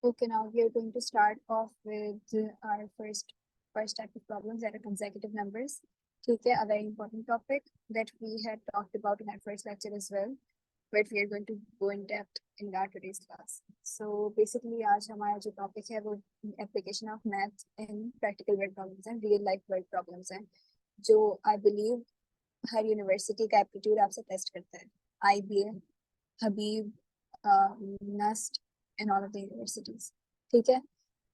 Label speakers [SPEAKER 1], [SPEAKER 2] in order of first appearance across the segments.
[SPEAKER 1] Okay, now we are going to start off with our first type of problems that are consecutive numbers. Okay, a very important topic that we had talked about in our first lecture as well, but we are going to go in depth in our today's class. So basically आज हमारा जो topic है वो application of math in practical world problems and real life world problems हैं, जो I believe her university का aptitude आपसे test करता है. IBA, Habib, NUST and all of the universities. ठीक है,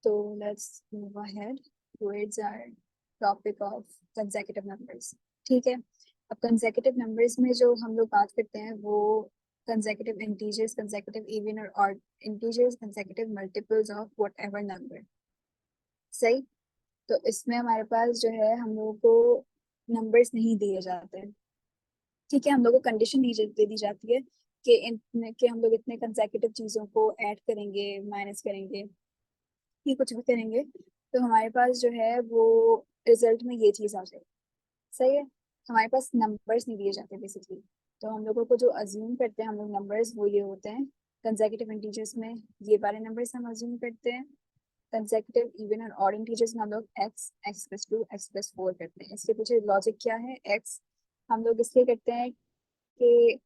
[SPEAKER 1] तो let's move ahead towards our topic of consecutive numbers. ठीक है, अब consecutive numbers में जो हम लोग बात करते हैं वो consecutive integers, consecutive even or odd integers, consecutive multiples of whatever number. सही, तो इसमें हमारे पास जो है हम लोगों को नंबर्स नहीं दिए जाते हैं. ठीक है, हम लोगों को कंडीशन नहीं दे दी जाती है कि हम लोग इतने कंसेक्यूटिव चीजों को ऐड करेंगे, माइनस करेंगे, ये कुछ भी करेंगे तो हमारे पास जो है वो रिजल्ट में ये चीज आ जाए. सही है, हमारे पास नंबर्स नहीं दिए जाते बेसिकली. तो हम लोगों को जो अज्यूम करते हैं हम लोग नंबर्स वो ये होते हैं कंसेक्यूटिव इंटीजर्स में ये वाले नंबर्स हम अज्यूम करते हैं. कंसेक्यूटिव इवन और ऑड इंटीजर्स में हम लोग x, x+2, x+4 करते हैं. इसके पीछे लॉजिक क्या है? x हम लोग इसलिए करते हैं कि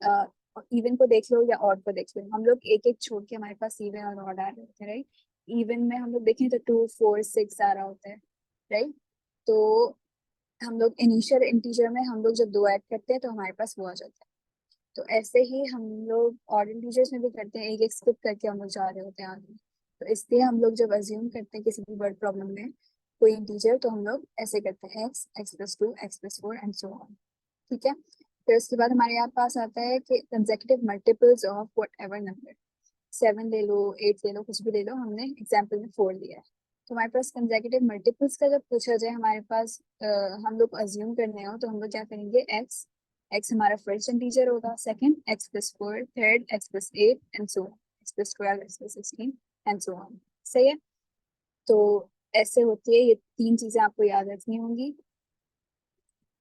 [SPEAKER 1] इवन को देख लो या ऑड को देख लो, हम लोग एक एक छोड़ के हमारे पास इवन और ऑड आ रहे होते हैं. राइट, इवन में हम लोग देखें तो 2, 4, 6 आ रहा होता है. राइट, तो हम लोग इनिशियल इंटीजर में हम लोग जब दो ऐड करते हैं तो हमारे पास वो आ जाता है. तो ऐसे ही हम लोग ऑड इंटीजर्स में भी करते हैं, एक एक स्किप करके हम लोग जा रहे होते हैं आगे. तो इसलिए हम लोग जब अज्यूम करते हैं किसी भी वर्ड प्रॉब्लम में कोई इंटीजर तो हम लोग ऐसे करते हैं x, x+2, x+4 and so on. ठीक है, फिर उसके बाद हमारे यहाँ पास आता है कि consecutive multiples of whatever number. 7 ले लो, 8 ले लो, कुछ भी ले लो, हमने एग्जाम्पल में 4 लिया है. तो हमारे पास कंसेक्यूटिव मल्टीपल्स का जब पूछा जाए हमारे पास हम लोग अज्यूम करने हो तो हम लोग क्या करेंगे, x हमारा फर्स्ट इंटीजर होगा, second x+4, third x+8 and so on, x+12, x+16 and so on. सही है, तो ऐसे होती है. ये तीन चीजें आपको याद रखनी होंगी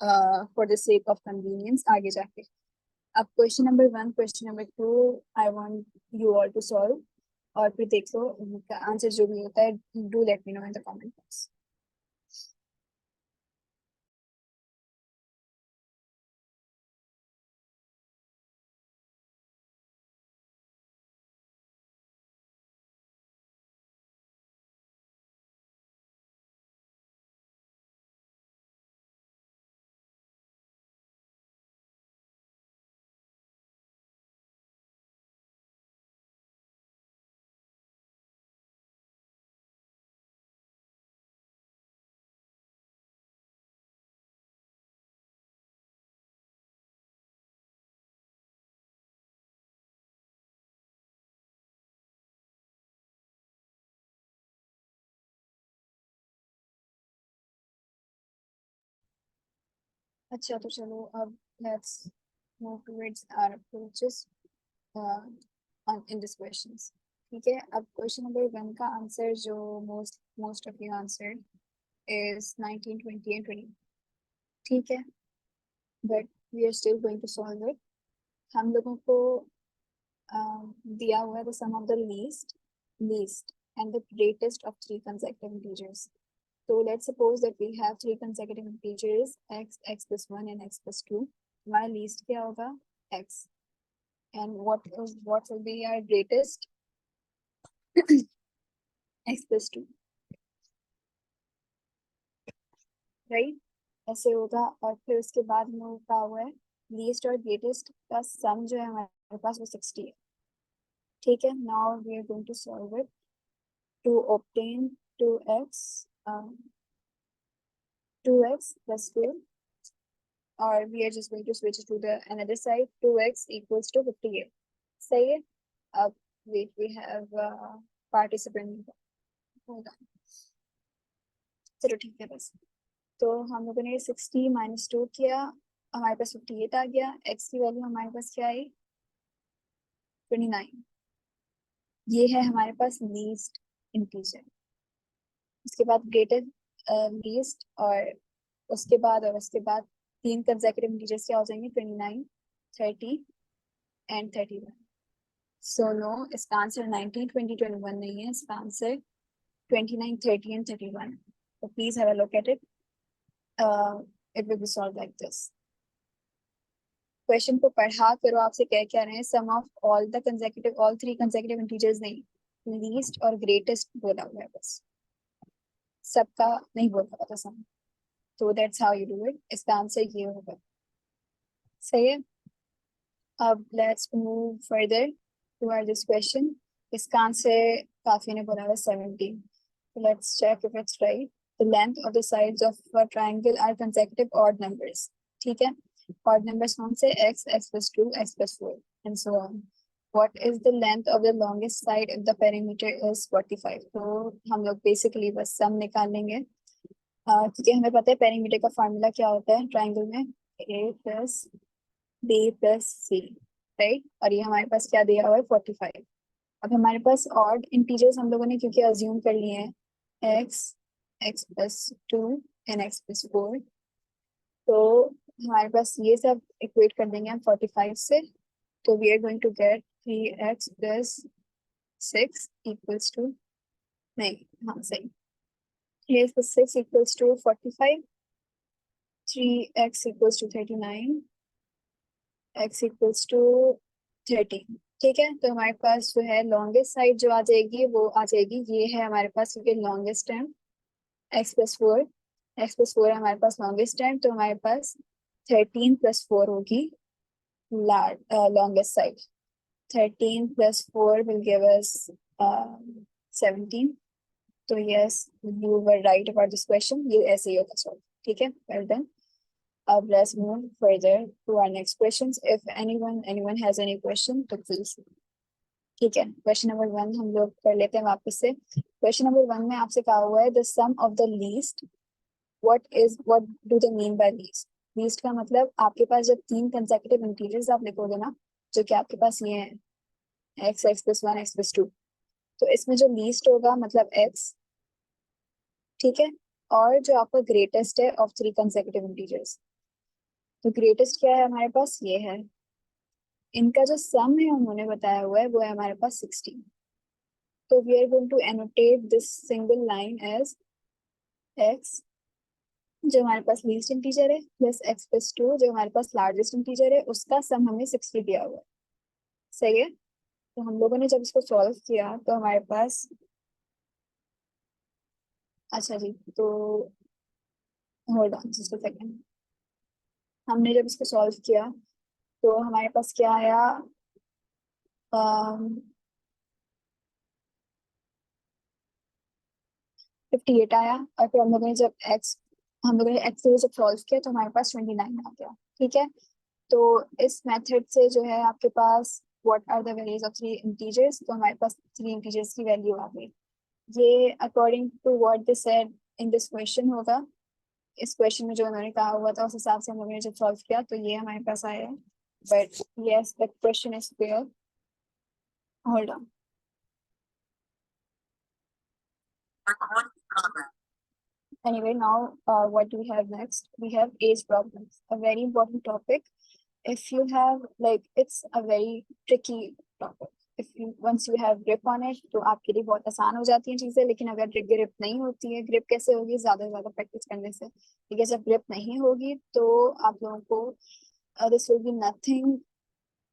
[SPEAKER 1] for the sake of convenience आगे जाके. अब question number 1, question number 2 I want you all to solve और फिर देख लो उनका आंसर जो भी होता है. Do let me know in the comment box. अच्छा, तो चलो अब let's move towards our approaches in this questions. ठीक है, अब क्वेश्चन नंबर 1 का आंसर जो most of you answered is 19, 20 and 20. ठीक है, but we are still going to solve it. हम लोगों को दिया हुआ है the sum of the least and the greatest of three consecutive integers. So let's suppose that we have three consecutive integers x, x+1 and x+2. हमारा least क्या होगा? x. And what will be our greatest? x+2. Right? ऐसे होगा और फिर उसके बाद में होता हुआ है लीस्ट और ग्रेटेस्ट का सम जो है हमारे पास वो 60 है. ठीक है, now we are going to solve it to obtain 2x 2x+4, or we are just going to switch to the another side. 2x equals to 58. सही है. अब wait, we have participant. hold on. चलो ठीक है, बस तो हम लोगों ने 60 - 2 किया, हमारे पास 58 आ गया. x की वैल्यू हमारे पास क्या आई? 29. ये है हमारे पास लीस्ट इंटीजर. उसके बाद ग्रेटर लीस्ट और उसके बाद तीन कंसेक्यूटिव इंटीजर्स क्या हो जाएंगे? 29, 30 एंड 31. सो नो, इसका आंसर 19, 20, 21 नहीं है, इसका answer 29, 30 and 31. So please have a look at it. It will be solved like this. Question को पढ़ा करो, आपसे कह क्या रहे हैं, sum of all the consecutive, all three consecutive integers नहीं, लीस्ट और ग्रेटेस्ट बोला हुआ है बस, सबका नहीं बोला हुआ था सम. तो that's how you do it. इसका आंसर ये होगा. सही है. अब let's move further toward this question. इसका आंसर काफी ने बोला है 17. Let's check if it's right. The length of the sides of a triangle are consecutive odd numbers. ठीक है. ऑड नंबर्स कौन से? x, x plus 2, x plus 4 and so on. What is the length of the longest side if the perimeter is 45? तो हम लोग basically बस सम निकाल लेंगे, क्योंकि हमें पता है पेरीमीटर का फार्मूला क्या होता है ट्राइंगल में, a plus b plus c, right. और ये हमारे पास क्या दिया हुआ है 45. अब हमारे पास ऑड इंटीजर्स हम लोगों ने क्योंकि अज्यूम कर लिए हैं x, x plus 2 and x plus 4, तो हमारे पास ये सब इक्वेट कर देंगे हम 45 से. तो we are going to get 3x plus 6 equals to, नहीं, हाँ सही, 3x plus 6 equals to 45, 3x equals to 39, x equals to 30. ठीक है. तो हमारे पास जो है लॉन्गेस्ट साइड जो आ जाएगी वो आ जाएगी, ये है हमारे पास क्योंकि longest term x plus 4, x plus 4 है हमारे पास लॉन्गेस्ट टर्म, तो हमारे पास 13 plus 4 होगी longest side. 13 plus 4 will give us 17. तो yes, you were right about this question. ये ऐसे ही होगा सॉल्व. ठीक है. well done. अब let's move further to our next questions. If anyone has any question तो please. ठीक है. क्वेश्चन नंबर 1 हम लोग कर लेते हैं वापस से. क्वेश्चन नंबर 1 में आपसे कहा हुआ है the sum of the least. what do they mean by least? Least का मतलब आपके पास जब तीन कंसेक्यूटिव इंटीजर्स आप लिखोगे ना, जो कि आपके पास ये है x, x plus 1, x plus 2, तो इसमें जो लीस्ट होगा मतलब x. ठीक है. और जो आपका ग्रेटेस्ट है ऑफ थ्री कंसेक्यूटिव इंटीजर्स, तो ग्रेटेस्ट क्या है हमारे पास, ये है. इनका जो सम है उन्होंने बताया हुआ है वो है हमारे पास 16. तो we are going to annotate this single line as x जो हमारे पास लीस्ट इंटीजर है प्लस x प्लस 2 जो हमारे पास लार्जेस्ट इंटीजर है, उसका सम हमें 60 दिया हुआ है. सही है. तो हम लोगों ने जब इसको सॉल्व किया तो हमारे पास, अच्छा जी, तो hold on just a second. हमने जब इसको सॉल्व किया तो हमारे पास क्या आया, 58 आया. और फिर हम लोगों ने एक्स को जब सॉल्व किया तो हमारे पास 29 आ गया. ठीक है. तो इस मेथड से जो है आपके पास what are the values of three integers, तो हमारे पास थ्री इंटीजर्स की वैल्यू आ गई. ये according to what they said in this question होगा. इस क्वेश्चन में जो उन्होंने कहा हुआ था उस हिसाब से हम लोगों ने जब सॉल्व किया तो ये हमारे पास आया है. But yes the question is clear. Hold on. Anyway, now what do we have next? We have age problems, a very important topic. If you have like, it's a very tricky topic. If you once you have grip on it, तो आपके लिए बहुत आसान हो जाती हैं चीजें. लेकिन अगर ग्रिप नहीं होती है, ग्रिप कैसे होगी, ज्यादा से ज्यादा प्रैक्टिस करने से. ठीक है. जब ग्रिप नहीं होगी तो आप लोगों को this will be nothing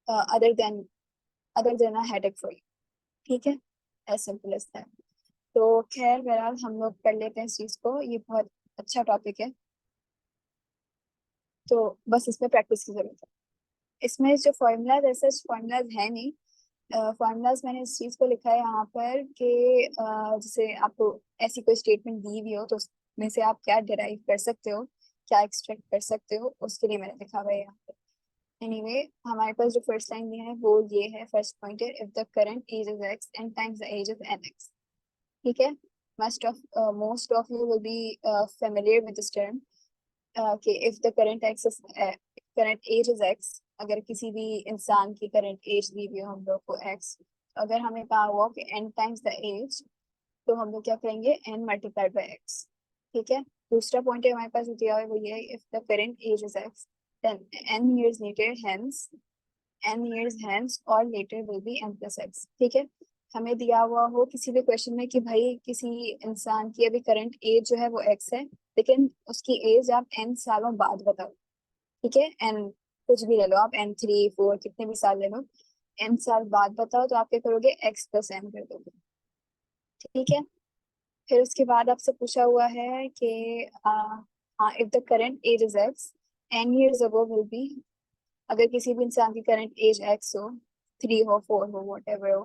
[SPEAKER 1] other than a headache for you. ठीक है. As simple as that. तो खैर बहरहाल हम लोग कर लेते हैं इस चीज को. ये बहुत अच्छा टॉपिक है, तो बस इसमें प्रैक्टिस की जरूरत है. इसमें जो फॉर्मूलाज, ऐसे फॉर्मूलाज है नहीं. फॉर्मूलाज मैंने इस चीज को लिखा है यहाँ पर कि जैसे आपको ऐसी कोई स्टेटमेंट दी हुई हो तो उसमें से आप क्या डिराइव कर सकते हो, क्या एक्सट्रैक्ट कर सकते हो, उसके लिए मैंने लिखा हुआ है यहाँ पर. एनीवे, हमारे पास जो फर्स्ट लाइन दिया है वो ये है. फर्स्ट पॉइंट है if the current age is x and times the age is nx. ठीक है. most of you will be familiar with this term. कि if the current age is x, अगर किसी भी इंसान की करंट एज दी हुई हो हम लोग को x, अगर हमें कहा हुआ कि n टाइम्स द एज, तो हम लोग क्या करेंगे, n मल्टीप्लाइड बाय x. ठीक है. दूसरा पॉइंट है हमारे पास दिया हुआ है वो ये है if the current age is x then n years later hence n years hence or later will be n plus x। ठीक है, हमें दिया हुआ हो किसी भी क्वेश्चन में कि भाई किसी इंसान की अभी करंट एज जो है वो x है, लेकिन उसकी एज आप n सालों बाद बताओ। ठीक है, n कुछ भी ले लो आप, n3 4 कितने भी साल ले लो, n साल बाद बताओ तो आप क्या करोगे, x प्लस n कर दोगे। ठीक है, फिर उसके बाद आपसे पूछा हुआ है कि हाँ, if the current age is x, n years ago will be, अगर किसी भी इंसान की करंट एज x हो, 3 हो 4 हो वॉट एवर हो,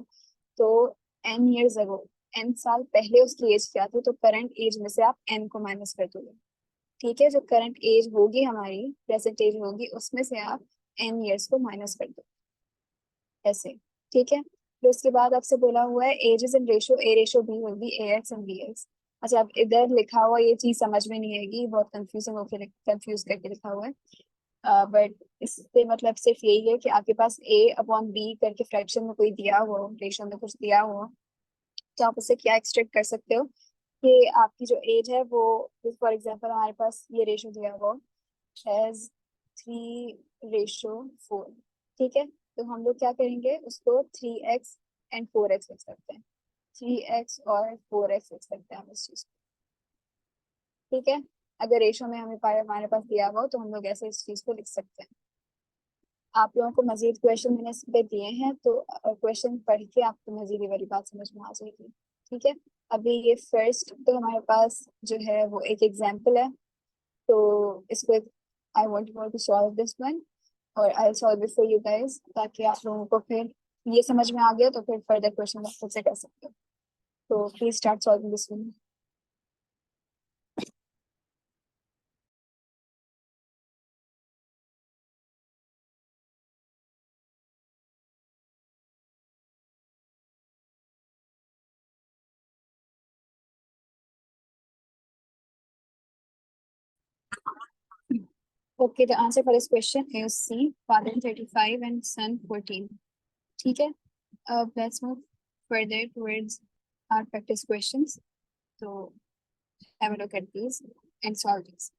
[SPEAKER 1] तो n years ago, n साल पहले उसकी एज क्या थी, तो करंट एज में से आप n को माइनस कर दोगे। ठीक है, जो करंट एज होगी हमारी, प्रेजेंट एज होगी, उसमें से आप n years को माइनस कर दो, ऐसे। ठीक है, फिर उसके बाद आपसे बोला हुआ है ages in ratio A ratio B will be A X and B X. अच्छा, अब इधर लिखा हुआ ये चीज समझ में नहीं आएगी, बहुत कंफ्यूजिंग होकर कंफ्यूज करके लिखा हुआ है, बट इससे मतलब सिर्फ यही है कि आपके पास ए अपॉन बी करके फ्रैक्शन में कोई दिया हुआ हो, रेशो में कुछ दिया हुआ हो, तो आप उससे क्या एक्सट्रैक्ट कर सकते हो कि आपकी जो एज है वो, फॉर एग्जाम्पल हमारे पास ये रेशो दिया हुआ हैज 3:4। ठीक है, तो हम लोग क्या करेंगे, उसको 3x एंड 4x लिख सकते हैं, 3x और 4x लिख सकते हैं हम इस चीज को। ठीक है, अगर रेशो में हमें हमारे पास दिया हुआ हो तो हम लोग ऐसे इस चीज को लिख सकते हैं। आप लोगों को मजीद क्वेश्चन मैंने इस पे दिए हैं, तो क्वेश्चन पढ़ के आपको मजीद ये वाली बात समझ में आ जाएगी। ठीक है, अभी ये फर्स्ट तो हमारे पास जो है वो एक एग्जाम्पल है, तो इसको I want to solve this one, और I solve it for you guys, ताकि आप लोगों को फिर ये समझ में आ गया तो फिर फर्दर क्वेश्चन आप खुद से कर सकते हो। तो please start solving this one. Okay, the answer for this question is C, father 35 and son 14। ठीक है, let's move further towards our practice questions. So have a look at these and solve these।